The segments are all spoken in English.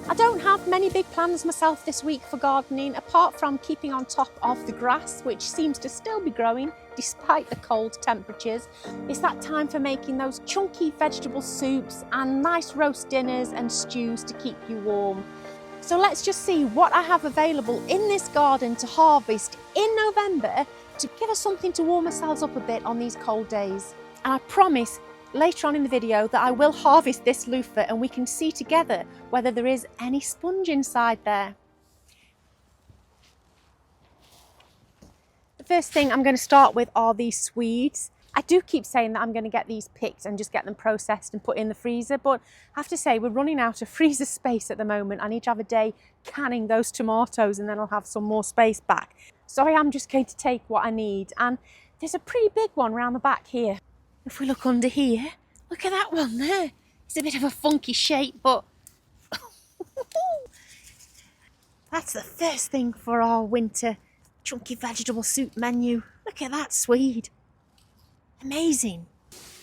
I don't have many big plans myself this week for gardening, apart from keeping on top of the grass, which seems to still be growing despite the cold temperatures. It's that time for making those chunky vegetable soups and nice roast dinners and stews to keep you warm. So let's just see what I have available in this garden to harvest in November to give us something to warm ourselves up a bit on these cold days. And I promise later on in the video that I will harvest this loofah and we can see together whether there is any sponge inside there. The first thing I'm going to start with are these swedes. I do keep saying that I'm going to get these picked and just get them processed and put in the freezer, but I have to say we're running out of freezer space at the moment. I need to have a day canning those tomatoes and then I'll have some more space back. So I am just going to take what I need, and there's a pretty big one around the back here. If we look under here, look at that one there. It's a bit of a funky shape, but that's the first thing for our winter chunky vegetable soup menu. Look at that swede. Amazing.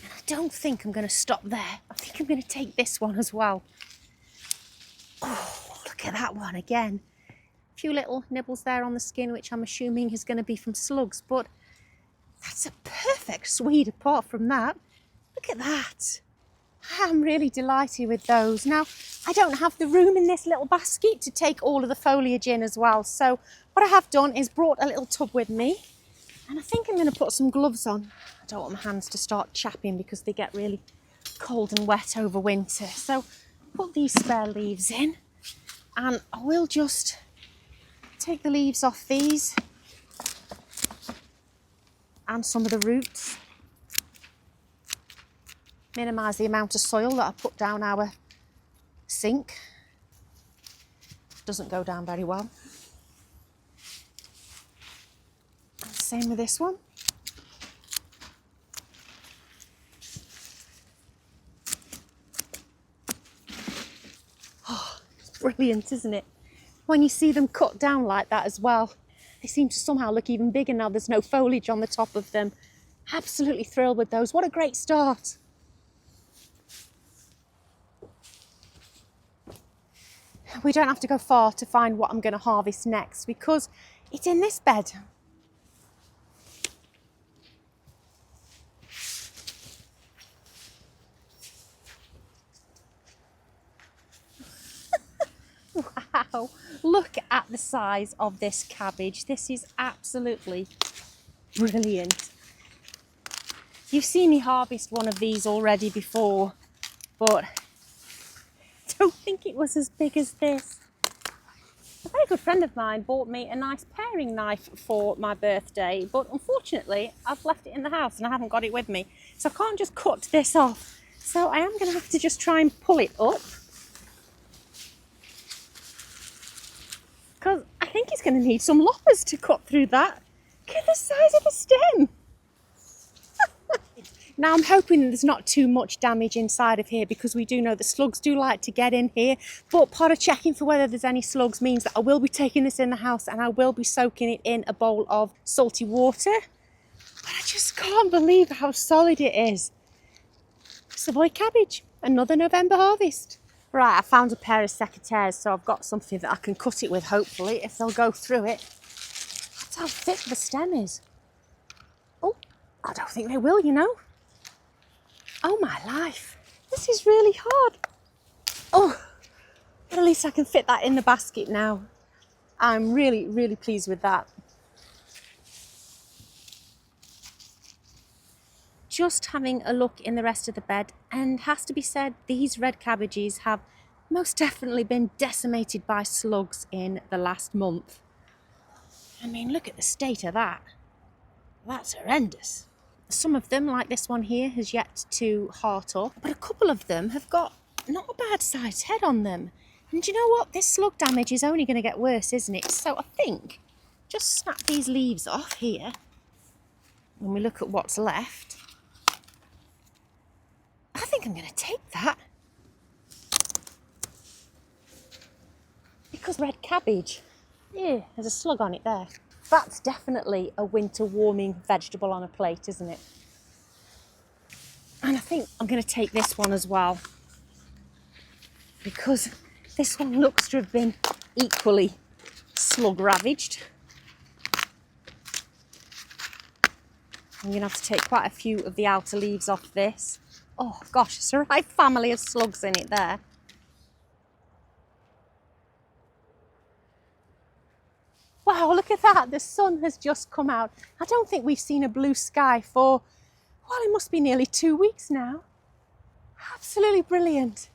And I don't think I'm going to stop there. I think I'm going to take this one as well. Oh, look at that one again. A few little nibbles there on the skin, which I'm assuming is going to be from slugs, but that's a perfect swede apart from that. Look at that. I'm really delighted with those. Now, I don't have the room in this little basket to take all of the foliage in as well. So what I have done is brought a little tub with me, and I think I'm going to put some gloves on. I don't want my hands to start chapping because they get really cold and wet over winter. So put these spare leaves in, and I will just take the leaves off these and some of the roots. Minimise the amount of soil that I put down our sink. Doesn't go down very well. And same with this one. Oh, it's brilliant, isn't it? When you see them cut down like that as well. They seem to somehow look even bigger now there's no foliage on the top of them. Absolutely thrilled with those. What a great start. We don't have to go far to find what I'm going to harvest next because it's in this bed. Wow, look at the size of this cabbage. This is absolutely brilliant. You've seen me harvest one of these already before, but I don't think it was as big as this. A very good friend of mine bought me a nice paring knife for my birthday, but unfortunately I've left it in the house and I haven't got it with me. So I can't just cut this off. So I am going to have to just try and pull it up, because I think it's going to need some loppers to cut through that. Look at the size of the stem. Now I'm hoping there's not too much damage inside of here, because we do know that slugs do like to get in here. But part of checking for whether there's any slugs means that I will be taking this in the house and I will be soaking it in a bowl of salty water. But I just can't believe how solid it is. Savoy cabbage, another November harvest. Right, I found a pair of secateurs, so I've got something that I can cut it with, hopefully, if they'll go through it. That's how thick the stem is. Oh, I don't think they will, you know. Oh my life, this is really hard. Oh, but at least I can fit that in the basket now. I'm really, really pleased with that. Just having a look in the rest of the bed, and has to be said, these red cabbages have most definitely been decimated by slugs in the last month. I mean, look at the state of that. That's horrendous. Some of them, like this one here, has yet to heart up, but a couple of them have got not a bad sized head on them. And you know what? This slug damage is only going to get worse, isn't it? So I think just snap these leaves off here. When we look at what's left, I think I'm going to take that. Because red cabbage, yeah, there's a slug on it there. That's definitely a winter warming vegetable on a plate, isn't it? And I think I'm going to take this one as well, because This one looks to have been equally slug ravaged. I'm going to have to take quite a few of the outer leaves off this. Oh gosh, it's a right family of slugs in it there. Wow, look at that. The sun has just come out. I don't think we've seen a blue sky for, well, it must be nearly 2 weeks now. Absolutely brilliant.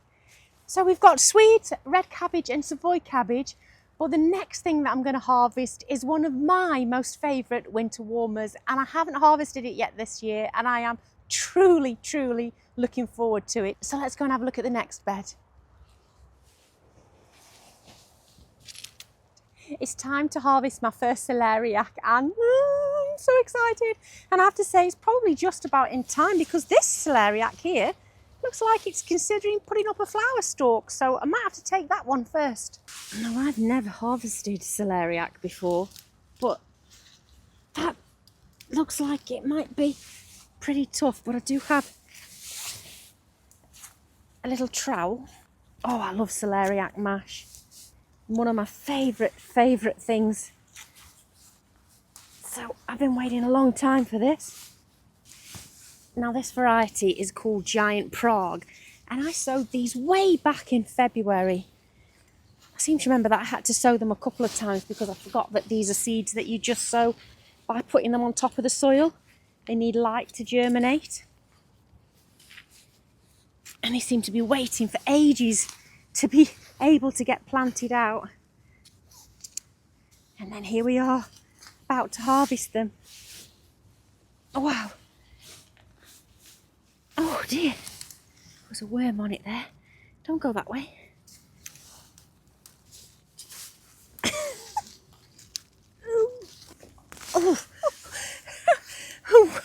So we've got swede, red cabbage and Savoy cabbage. But the next thing that I'm going to harvest is one of my most favourite winter warmers. And I haven't harvested it yet this year. And I am truly, truly looking forward to it. So let's go and have a look at the next bed. It's time to harvest my first celeriac and I'm so excited. And I have to say it's probably just about in time because this celeriac here looks like it's considering putting up a flower stalk. So I might have to take that one first. No, I've never harvested celeriac before, but that looks like it might be pretty tough. But I do have a little trowel. Oh, I love celeriac mash. One of my favourite things. So I've been waiting a long time for this. Now this variety is called Giant Prague and I sowed these way back in February. I seem to remember that I had to sow them a couple of times because I forgot that these are seeds that you just sow by putting them on top of the soil. They need light to germinate. And they seem to be waiting for ages to be able to get planted out. And then here we are, about to harvest them. Oh wow. Oh dear, there's a worm on it there. Don't go that way. Oh. Oh.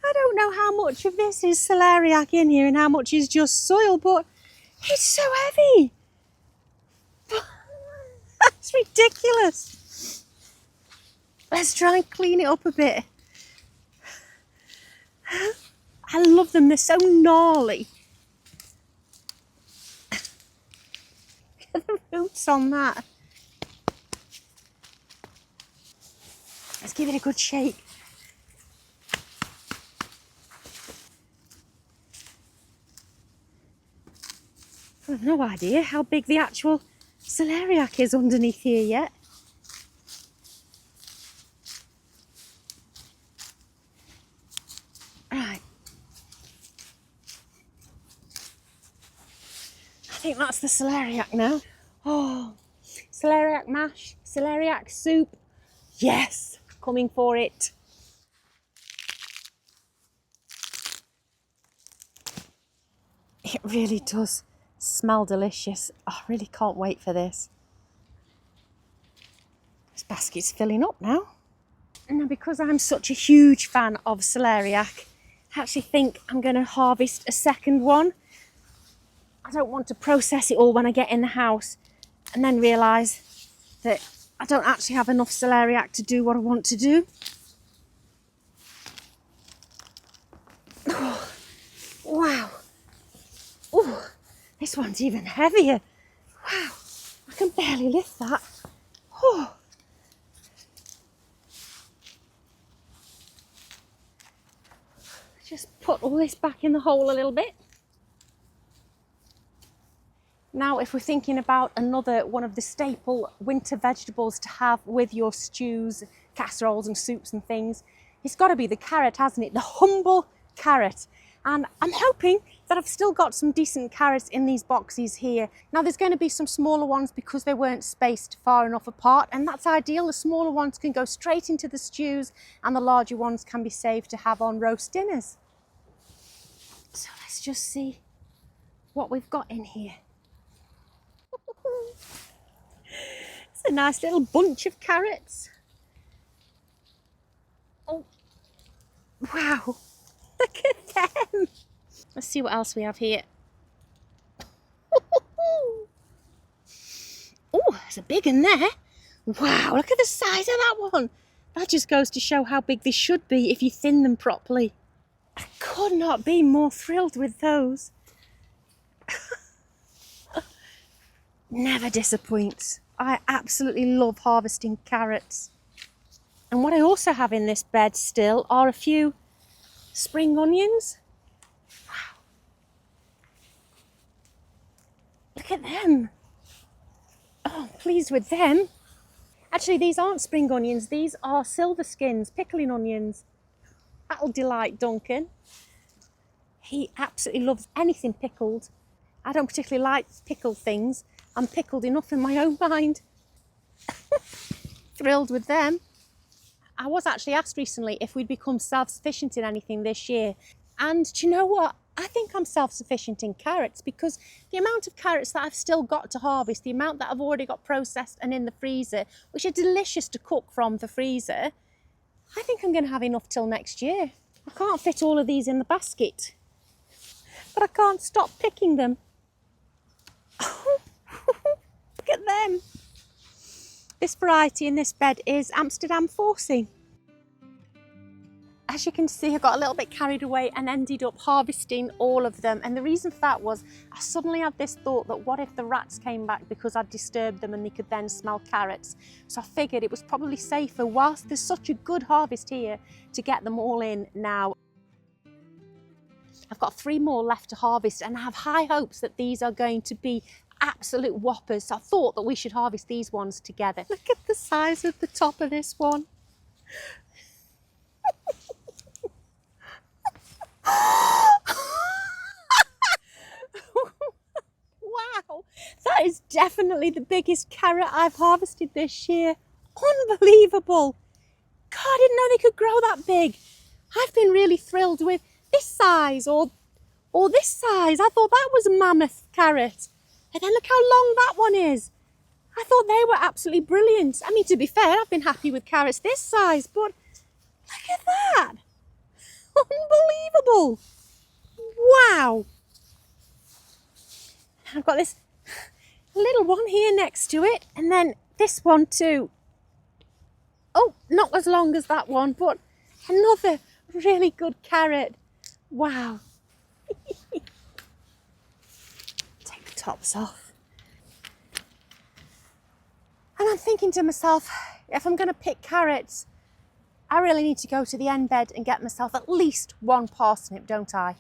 I don't know how much of this is celeriac in here and how much is just soil, but it's so heavy. That's ridiculous. Let's try and clean it up a bit. I love them, they're so gnarly. Look at the roots on that. Let's give it a good shake. I've no idea how big the actual celeriac is underneath here yet. Right. I think that's the celeriac now. Oh, celeriac mash, celeriac soup. Yes, coming for it. It really does smell delicious. Oh, I really can't wait for this. This basket's filling up now. And now because I'm such a huge fan of celeriac, I actually think I'm going to harvest a second one. I don't want to process it all when I get in the house and then realise that I don't actually have enough celeriac to do what I want to do. Oh, wow. Oh, this one's even heavier. Wow, I can barely lift that. Oh. Just put all this back in the hole a little bit. Now, if we're thinking about another one of the staple winter vegetables to have with your stews, casseroles and soups and things, it's got to be the carrot, hasn't it? The humble carrot. And I'm hoping that I've still got some decent carrots in these boxes here. Now, there's going to be some smaller ones because they weren't spaced far enough apart, and that's ideal. The smaller ones can go straight into the stews and the larger ones can be saved to have on roast dinners. So let's just see what we've got in here. It's a nice little bunch of carrots. Oh, wow, look at them. Let's see what else we have here. Oh, there's a big one there. Wow, look at the size of that one. That just goes to show how big they should be if you thin them properly. I could not be more thrilled with those. never disappoints. I absolutely love harvesting carrots. And what I also have in this bed still are a few spring onions. Wow. Look at them. Oh, I'm pleased with them. Actually, these aren't spring onions. These are silver skins, pickling onions. That'll delight Duncan. He absolutely loves anything pickled. I don't particularly like pickled things. I'm pickled enough in my own mind. Thrilled with them. I was actually asked recently if we'd become self-sufficient in anything this year. And do you know what? I think I'm self-sufficient in carrots, because the amount of carrots that I've still got to harvest, the amount that I've already got processed and in the freezer, which are delicious to cook from the freezer, I think I'm going to have enough till next year. I can't fit all of these in the basket, but I can't stop picking them. Look at them. This variety in this bed is Amsterdam forcing. As you can see, I got a little bit carried away and ended up harvesting all of them. And the reason for that was I suddenly had this thought that what if the rats came back because I'd disturbed them and they could then smell carrots? So I figured it was probably safer, whilst there's such a good harvest here, to get them all in now. I've got 3 more left to harvest and I have high hopes that these are going to be absolute whoppers. So I thought that we should harvest these ones together. Look at the size of the top of this one. Wow, that is definitely the biggest carrot I've harvested this year. Unbelievable. God, I didn't know they could grow that big. I've been really thrilled with this size or this size. I thought that was a mammoth carrot. And then look how long that one is. I thought they were absolutely brilliant. I mean, to be fair, I've been happy with carrots this size, but look at that. Unbelievable. Wow. I've got this little one here next to it, and then this one too. Oh, not as long as that one, but another really good carrot. Wow. Take the tops off. And I'm thinking to myself, if I'm going to pick carrots, I really need to go to the end bed and get myself at least 1 parsnip, don't I?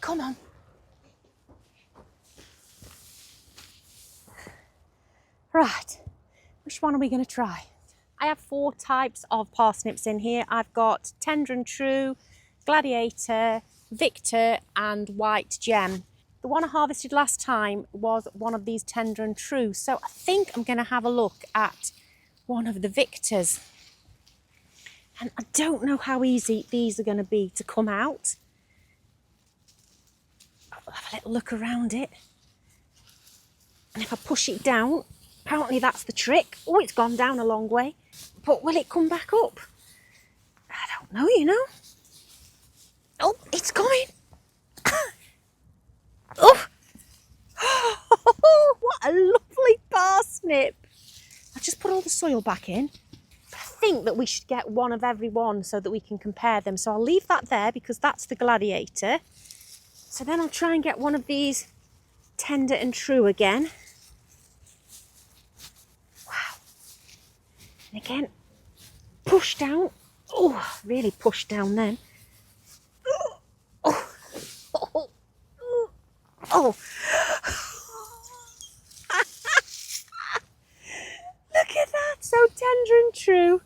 Come on. Right, which one are we going to try? I have 4 types of parsnips in here. I've got Tender and True, Gladiator, Victor and White Gem. The one I harvested last time was one of these Tender and True, so I think I'm going to have a look at one of the Victors. And I don't know how easy these are going to be to come out. I'll have a little look around it. And if I push it down, apparently that's the trick. Oh, it's gone down a long way. But will it come back up? I don't know, you know. Oh, it's coming. Oh. What a lovely parsnip. I'll just put all the soil back in. I think that we should get one of every one so that we can compare them. So I'll leave that there because that's the Gladiator. So then I'll try and get one of these Tender and True again. Wow. And again, push down. Oh, really push down then. Oh. Oh. Oh. Look at that, so Tender and True.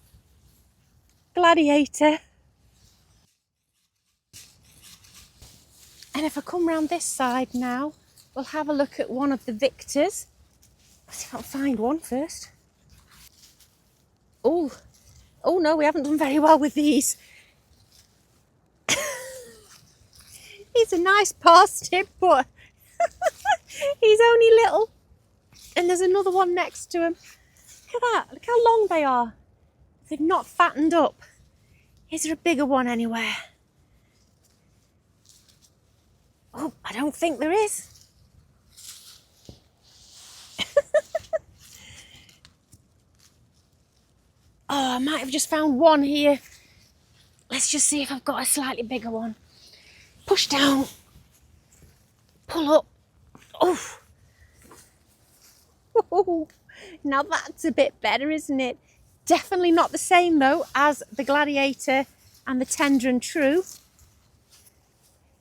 Gladiator. And if I come round this side now, we'll have a look at one of the Victors. Let's see if I can find one first. Oh, oh no, we haven't done very well with these. He's a nice parsnip, but he's only little. And there's another one next to him. Look at that, look how long they are. They've not fattened up. Is there a bigger one anywhere? Oh, I don't think there is. Oh, I might have just found one here. Let's just see if I've got a slightly bigger one. Push down. Pull up. Oh. Oh, now that's a bit better, isn't it? Definitely not the same though as the Gladiator and the Tender and True.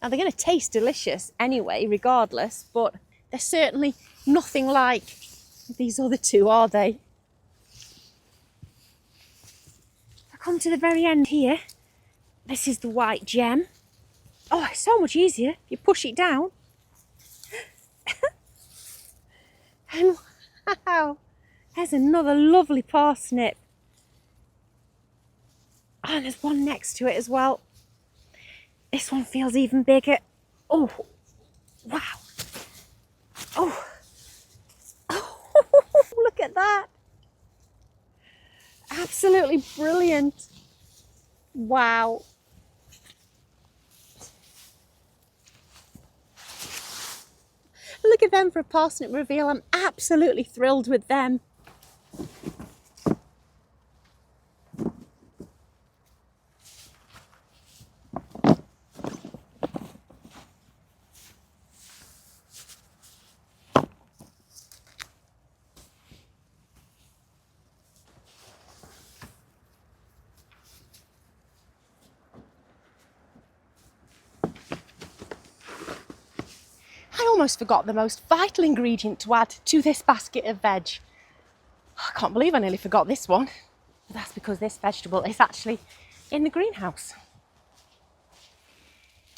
Now they're going to taste delicious anyway, regardless, but they're certainly nothing like these other two, are they? I come to the very end here. This is the white gem. Oh, it's so much easier if you push it down. And wow, there's another lovely parsnip. Oh, and there's one next to it as well. This one feels even bigger. Oh, wow. Oh, oh, look at that. Absolutely brilliant. Wow. Look at them for a parsnip reveal. I'm absolutely thrilled with them. I almost forgot the most vital ingredient to add to this basket of veg. I can't believe I nearly forgot this one. But that's because this vegetable is actually in the greenhouse.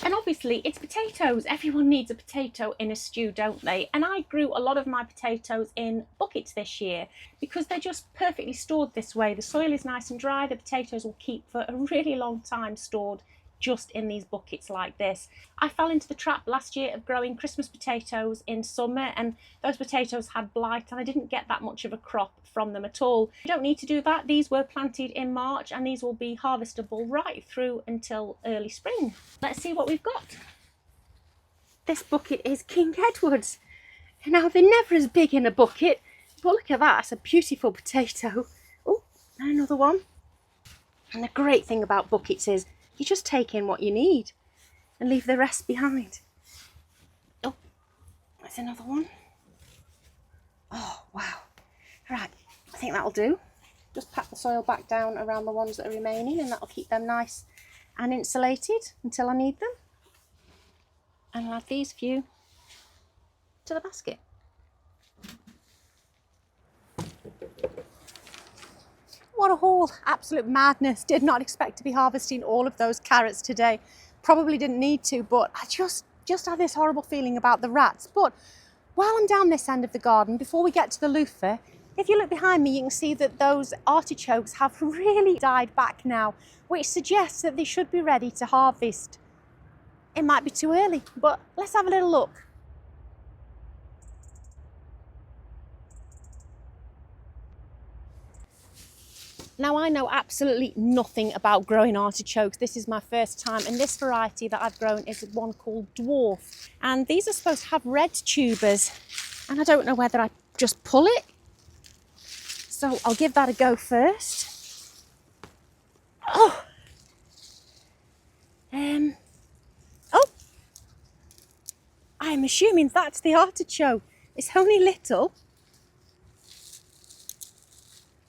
And obviously it's potatoes. Everyone needs a potato in a stew, don't they? And I grew a lot of my potatoes in buckets this year because they're just perfectly stored this way. The soil is nice and dry. The potatoes will keep for a really long time stored just in these buckets like this. I fell into the trap last year of growing Christmas potatoes in summer, and those potatoes had blight and I didn't get that much of a crop from them at all. You don't need to do that. These were planted in March and these will be harvestable right through until early spring. Let's see what we've got. This bucket is King Edward's. Now they're never as big in a bucket, but look at that, it's a beautiful potato. Oh, and another one. And the great thing about buckets is you just take in what you need and leave the rest behind. Oh, there's another one. Oh, wow. Right, I think that'll do. Just pat the soil back down around the ones that are remaining and that'll keep them nice and insulated until I need them. And I'll add these few to the basket. What a haul, absolute madness. Did not expect to be harvesting all of those carrots today. Probably didn't need to, but I just had this horrible feeling about the rats. But while I'm down this end of the garden, before we get to the loofah, if you look behind me, you can see that those artichokes have really died back now, which suggests that they should be ready to harvest. It might be too early, but let's have a little look. Now I know absolutely nothing about growing artichokes. This is my first time, and this variety that I've grown is one called Dwarf. And these are supposed to have red tubers, and I don't know whether I just pull it. So I'll give that a go first. Oh! Oh! I'm assuming that's the artichoke. It's only little.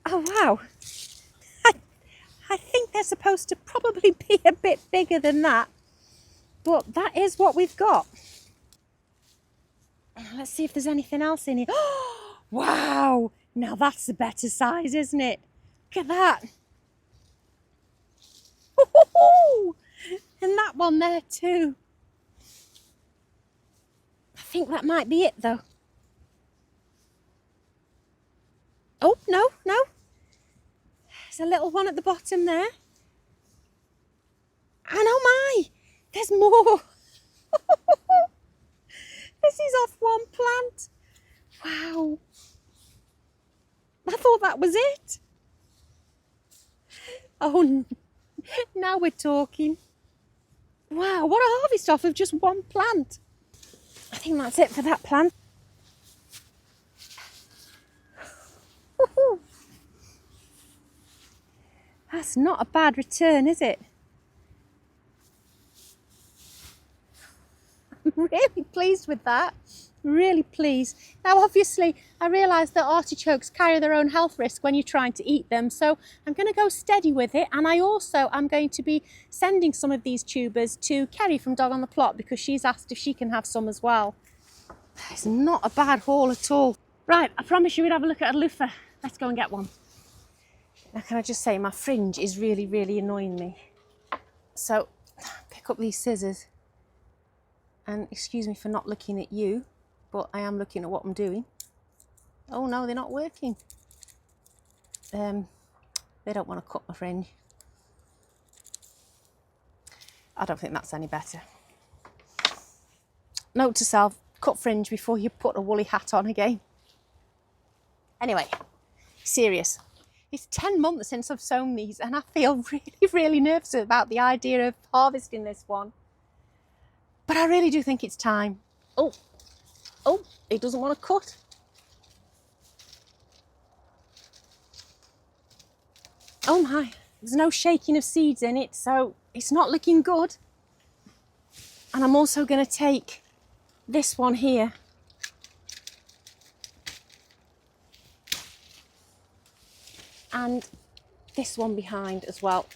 Oh wow! I think they're supposed to probably be a bit bigger than that, but that is what we've got. Let's see if there's anything else in here. Oh, wow! Now that's a better size, isn't it? Look at that. And that one there too. I think that might be it though. Oh, no. There's a little one at the bottom there. And oh my, there's more. This is off one plant. Wow. I thought that was it. Oh, now we're talking. Wow, what a harvest off of just one plant. I think that's it for that plant. That's not a bad return, is it? really pleased with that. Really pleased. Now obviously I realise that artichokes carry their own health risk when you're trying to eat them, so I'm going to go steady with it, and I also am going to be sending some of these tubers to Kerry from Dog on the Plot because she's asked if she can have some as well. It's not a bad haul at all. Right, I promise you we'd have a look at a loofah. Let's go and get one. Now can I just say my fringe is really annoying me. So pick up these scissors, and excuse me for not looking at you, but I am looking at what I'm doing. Oh no, they're not working. They don't want to cut my fringe. I don't think that's any better. Note to self, cut fringe before you put a woolly hat on again. Anyway, serious. It's 10 months since I've sown these, and I feel really nervous about the idea of harvesting this one. But I really do think it's time. Oh, it doesn't want to cut. Oh my, there's no shaking of seeds in it, so it's not looking good. And I'm also going to take this one here. And this one behind as well.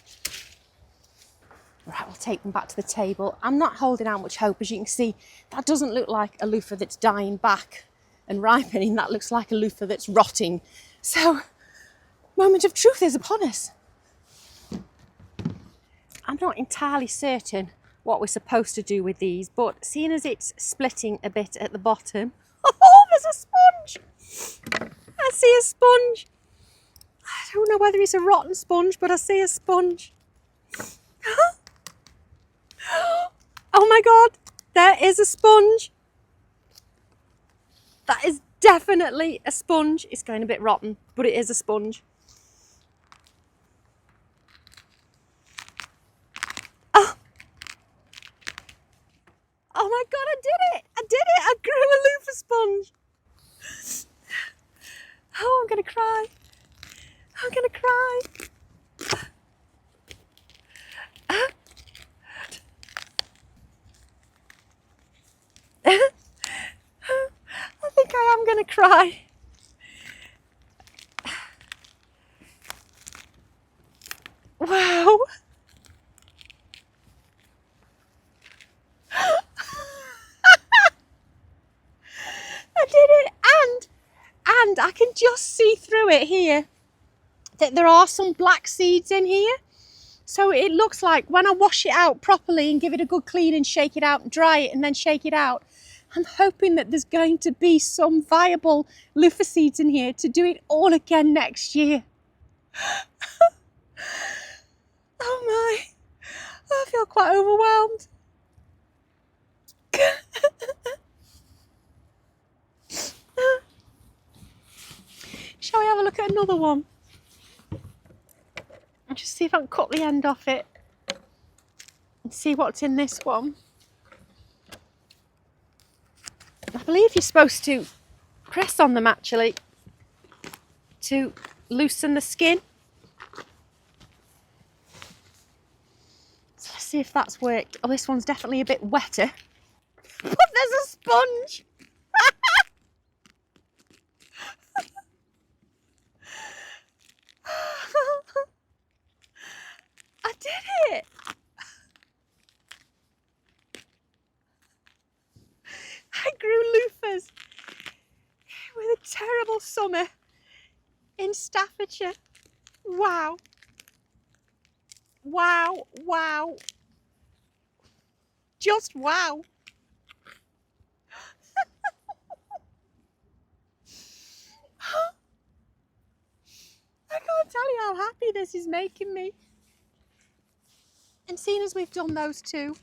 Right, we'll take them back to the table. I'm not holding out much hope. As you can see, that doesn't look like a loofah that's dying back and ripening. That looks like a loofah that's rotting. So, moment of truth is upon us. I'm not entirely certain what we're supposed to do with these, but seeing as it's splitting a bit at the bottom... Oh, there's a sponge! I see a sponge. I don't know whether it's a rotten sponge, but I see a sponge. Oh my God, there is a sponge. That is definitely a sponge. It's going a bit rotten, but it is a sponge. Oh my God, I did it! I did it! I grew a loofah sponge. Oh, I'm gonna cry. I'm gonna cry. I think I am gonna cry. Wow. I did it, and I can just see through it here that there are some black seeds in here. So it looks like when I wash it out properly and give it a good clean and shake it out and dry it and then shake it out, I'm hoping that there's going to be some viable loofah seeds in here to do it all again next year. Oh my, I feel quite overwhelmed. Shall we have a look at another one? And just see if I can cut the end off it and see what's in this one. I believe you're supposed to press on them actually to loosen the skin. So let's see if that's worked. Oh, this one's definitely a bit wetter. But there's a sponge! I did it! I grew loofahs with a terrible summer in Staffordshire. Wow. Wow, wow. Just wow. I can't tell you how happy this is making me. And seeing as we've done those two,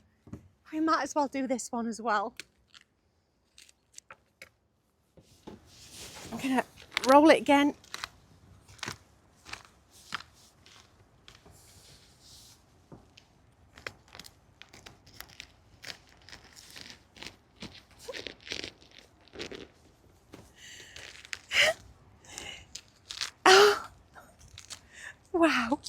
we might as well do this one as well. I'm gonna roll it again. Oh, wow.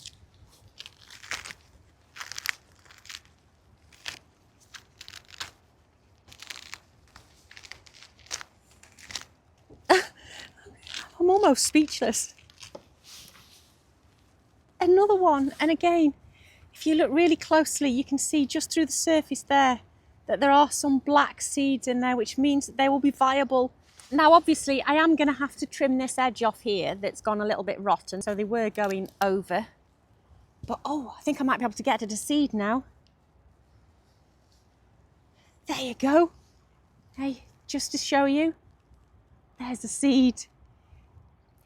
almost speechless. Another one, and again, if you look really closely, you can see just through the surface there that there are some black seeds in there, which means that they will be viable. Now, obviously, I am going to have to trim this edge off here that's gone a little bit rotten, so they were going over. But, oh, I think I might be able to get at a seed now. There you go. Hey, just to show you, there's a seed.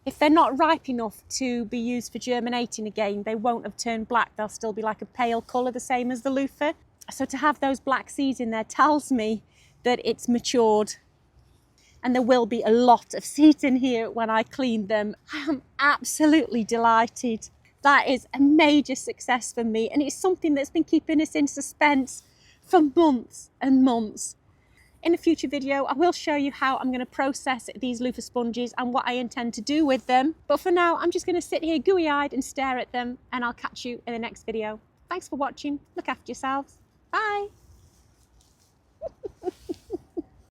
If they're not ripe enough to be used for germinating again, they won't have turned black. They'll still be like a pale colour, the same as the loofah. So to have those black seeds in there tells me that it's matured. And there will be a lot of seeds in here when I clean them. I am absolutely delighted. That is a major success for me, and it's something that's been keeping us in suspense for months and months. In a future video, I will show you how I'm going to process these loofah sponges and what I intend to do with them. But for now, I'm just going to sit here gooey-eyed and stare at them, and I'll catch you in the next video. Thanks for watching. Look after yourselves. Bye.